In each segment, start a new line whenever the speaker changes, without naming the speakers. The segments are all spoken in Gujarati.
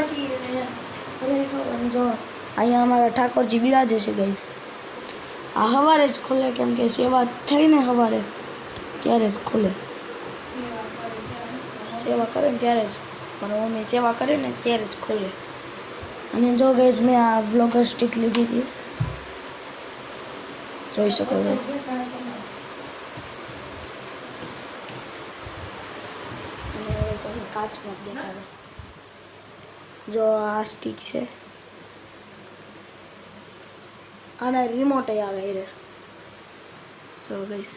છીએ અને કરીશું અને જો અહીંયા અમારા ઠાકોરજી બિરાજે છે ગાઈસ. આ સવારે જ ખુલે કેમ કે સેવા થઈને સવારે ત્યારે જ ખુલે. સેવા કરે ને ત્યારે જ મારા મમ્મી સેવા કરે ને ત્યારે જ ખુલે. અને જો ગાઈસ મેં આ વ્લોગર સ્ટિક લીધી હતી, જોઈ શકો છો. અને હવે તમને કાચમાં જ દેખાડે. જો આ સ્ટિક છે, આના રિમોટ આવે રે. જો ગાઈસ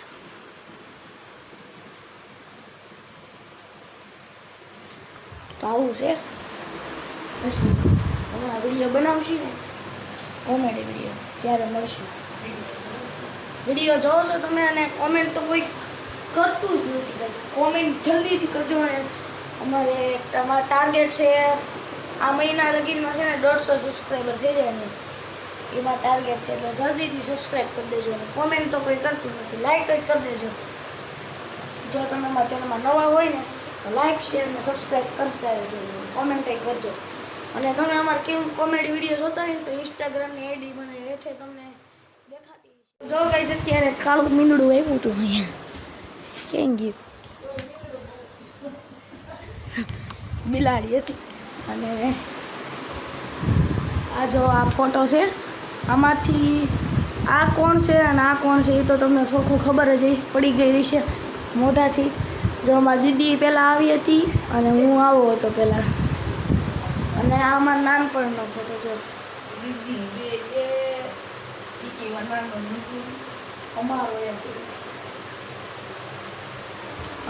તો આવું છે. પછી હમણાં વિડીયો બનાવશું ને કોમેડી વિડીયો, ત્યારે મળશું. વિડીયો જોવો છો તમે અને કોમેન્ટ તો કોઈ કરતું જ નથી ગાઈસ. કોમેન્ટ જલ્દીથી કરજો. અને અમારા ટાર્ગેટ છે આ મહિના લગીનમાં છે ને 150 સબસ્ક્રાઈબર થઈ જાય ને એમાં ટાર્ગેટ છે, એટલે જલ્દીથી સબસ્ક્રાઈબ કરી દેજો. અને કોમેન્ટ તો કોઈ કરતું નથી, લાઈક કંઈ કરી દેજો. જો તમે અમારા ચેનલમાં નવા હોય ને તો લાઈક શેર અને સબસ્ક્રાઈબ કરતા રહેજો, કોમેન્ટ કરજો. અને તમે અમારા કેમ કોમેડી વિડીયો જોતા હોય ને તો ઇન્સ્ટાગ્રામની આઈડી મને હેઠે તમને દેખાતી. જો ગાઈસ અત્યારે કાળું મીંદડું આવ્યું હતું અહીંયા, ક્યાં ગયું? બિલાડી હતી. અને આ જો આ ફોટો છે, આમાંથી આ કોણ છે અને આ કોણ છે એ તો તમને ચોખ્ખું ખબર જ પડી ગઈ છે મોઢાથી. જો અમારી દીદી પહેલાં આવી હતી અને હું આવો હતો પહેલાં. અને આ અમારા નાનપણનો ફોટો છે. અમારો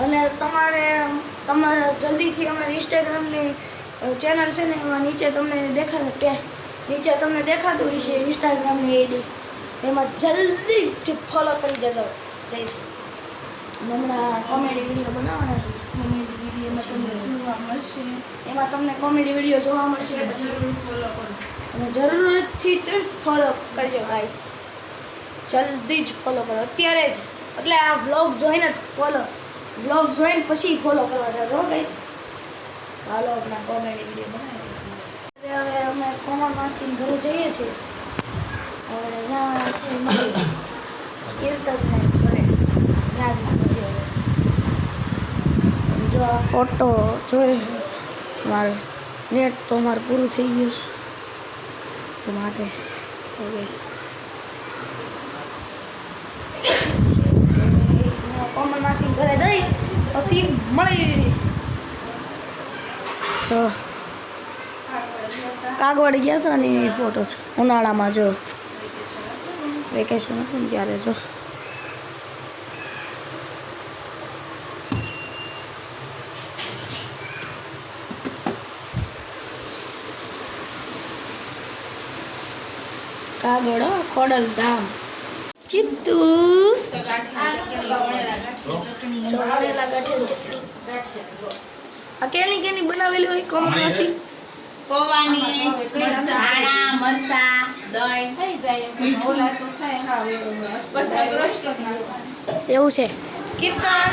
અને તમે જલ્દીથી અમારી ઇન્સ્ટાગ્રામની ચેનલ છે ને એમાં નીચે તમને નીચે તમને દેખાતું હોય છે ઇન્સ્ટાગ્રામની આઈડી, એમાં જલ્દી જ ફોલો કરી દેજો ગાઈસ. અને હમણાં કોમેડી વિડીયો બનાવવાના છે. એમાં તમને કોમેડી વિડીયો જોવા મળશે. પછી અને જરૂરથી જ ફોલો કરજો ગાઈસ, જલ્દી જ ફોલો કરો અત્યારે જ. એટલે આ વ્લોગ જોઈને વ્લોગ જોઈને પછી ફોલો કરવા જજો ગાઈસ. હાલો આપણા કોમેડી વિડીયો બનાવીએ. હવે અમે કોમલ માસી ઘરે જઈએ છીએ. હવે ત્યાં કીર્તન ઘરે જો આ ફોટો જોઈ મારું નેટ તો અમારું પૂરું થઈ ગયું છે એ માટે કોમલ માસી ઘરે જઈ પછી મળીશ. જો કાગવડ ગયા હતા ને એ ફોટો છે ઉનાળામાં. જો વેકેશન હતું ને ત્યારે. જો કાગવડ ખોડલધામ ચિત્તુ ચવાણેલા ગાંઠિયા ચટણી. આ કેની બનાવેલી હોય કોમલ માસી?
પૌવાની, ધાણા, મરસા, દહીં થઈ જાય. ઓલા તો થાય હા બસ
એવું છે. કીર્તન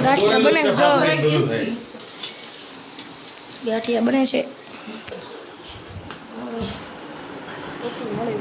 ગાંઠિયા બને છે. જો ગાંઠિયા બને છે. પછી મળે.